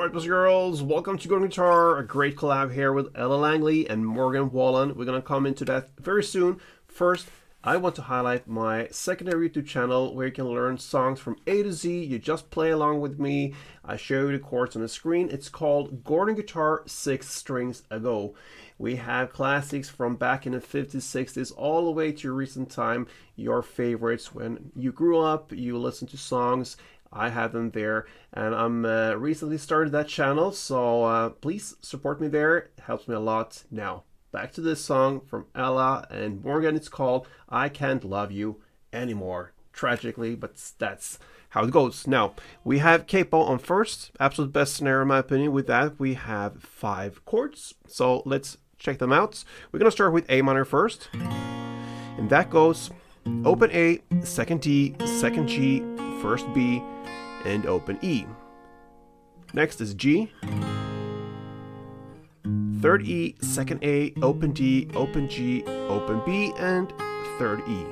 Alright, boys and girls, welcome to Golden Guitar, a great collab here with Ella Langley and Morgan Wallen. We're going to come into that very soon. First, I want to highlight my secondary YouTube channel where you can learn songs from A to Z. You just play along with me. I show you the chords on the screen. It's called Golden Guitar 6 Strings Ago. We have classics from back in the 50s, 60s, all the way to recent time. Your favorites when you grew up, you listen to songs. I have them there, and I'm recently started that channel, so please support me there. It helps me a lot. Now, back to this song from Ella and Morgan. It's called I Can't Love You Anymore. Tragically, but that's how it goes. Now, we have capo on first. Absolute best snare in my opinion. With that, we have 5 chords. So let's check them out. We're going to start with A minor first. And that goes open A, second D, second G, first B, and open E. Next is G, third E, second A, open D, open G, open B, and third E.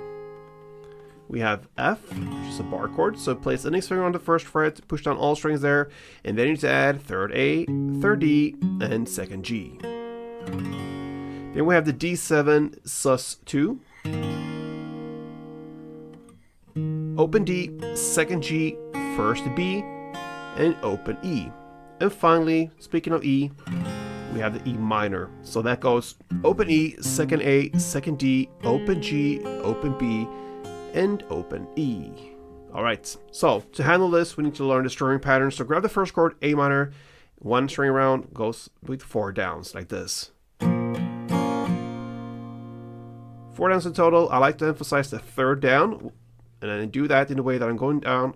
We have F, which is a bar chord, so place index finger on the first fret, push down all strings there, and then you need to add third A, third D, and second G. Then we have the D7 sus2, open D, second G, first B, and open E. And finally, speaking of E, we have the E minor. So that goes open E, second A, second D, open G, open B, and open E. Alright, so to handle this, we need to learn the strumming pattern. So grab the first chord, A minor, 1 string around, goes with 4 downs, like this. 4 downs in total. I like to emphasize the third down, and then do that in the way that I'm going down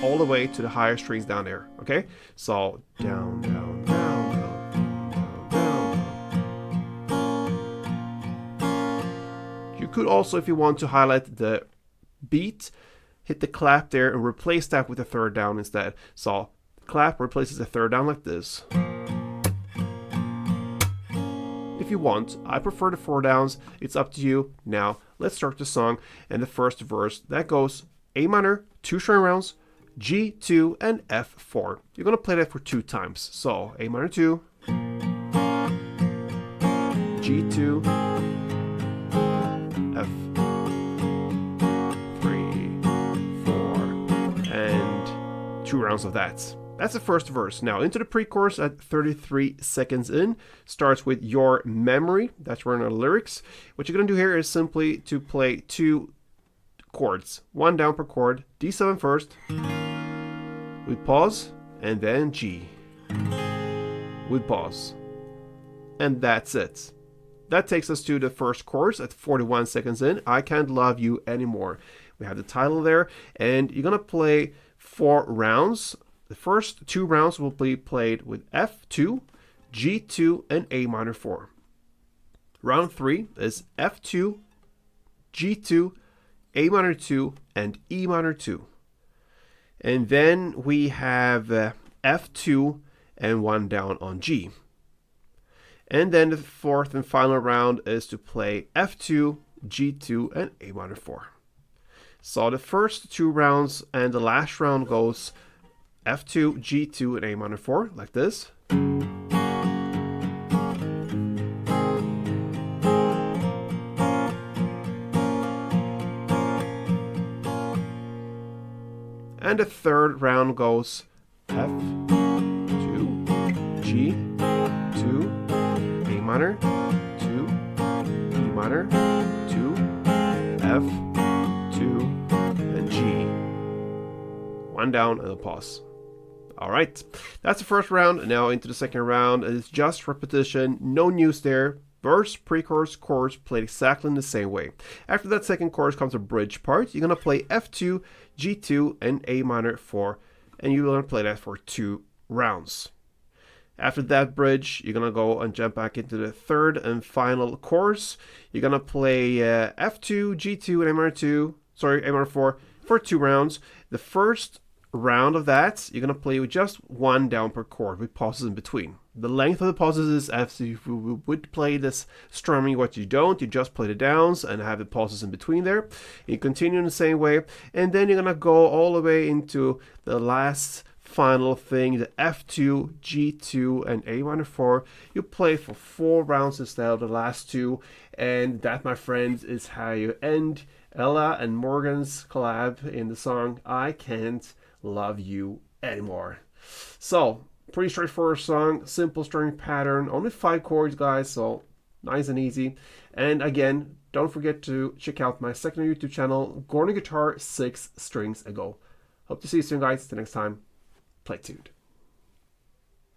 all the way to the higher strings down there. Okay? So down, down, down, down, down, down. You could also, if you want to highlight the beat, hit the clap there and replace that with the third down instead. So clap replaces the third down like this. If you want, I prefer the 4 downs. It's up to you. Now, let's start the song. And the first verse, that goes A minor, 2 string rounds, G2, and F4. You're going to play that for 2 times. So, A minor 2, G2, F3, 4, and 2 rounds of that. That's the first verse. Now into the pre-chorus at 33 seconds in. Starts with Your Memory. That's where in our lyrics. What you're going to do here is simply to play 2 chords. 1 down per chord. D7 first. We pause. And then G. We pause. And that's it. That takes us to the first chorus at 41 seconds in. I Can't Love You Anymore. We have the title there. And you're going to play 4 rounds. The first 2 rounds will be played with F2, G2, and A minor 4. Round 3 is F2, G2, A minor 2, and E minor 2. And then we have F2 and 1 down on G. And then the fourth and final round is to play F2, G2, and A minor 4. So the first 2 rounds and the last round goes F2, G2, and A minor 4, like this. And the third round goes F2, G2, A minor, 2, E minor, 2, F2, and G. 1 down and a pause. Alright, that's the first round. Now into the second round. It's just repetition, no news there. Verse, pre-chorus, chorus played exactly in the same way. After that second chorus comes a bridge part. You're going to play F2, G2, and A minor 4. And you're going to play that for 2 rounds. After that bridge, you're going to go and jump back into the third and final chorus. You're going to play F2, G2, and A minor 4 for 2 rounds. The first round of that, you're going to play with just 1 down per chord with pauses in between. The length of the pauses is as if you would play this strumming. What you don't, you just play the downs and have the pauses in between there. You continue in the same way, and then you're going to go all the way into the last final thing, the F2, G2, and A minor 4. You play for 4 rounds instead of the last 2, and that, my friends, is how you end Ella and Morgan's collab in the song I Can't Love You Anymore. So, pretty straightforward song, simple strumming pattern, only 5 chords, guys, so nice and easy. And again, don't forget to check out my second YouTube channel, Gordon Guitar 6 Strings Ago. Hope to see you soon, guys. Till next time, play tuned.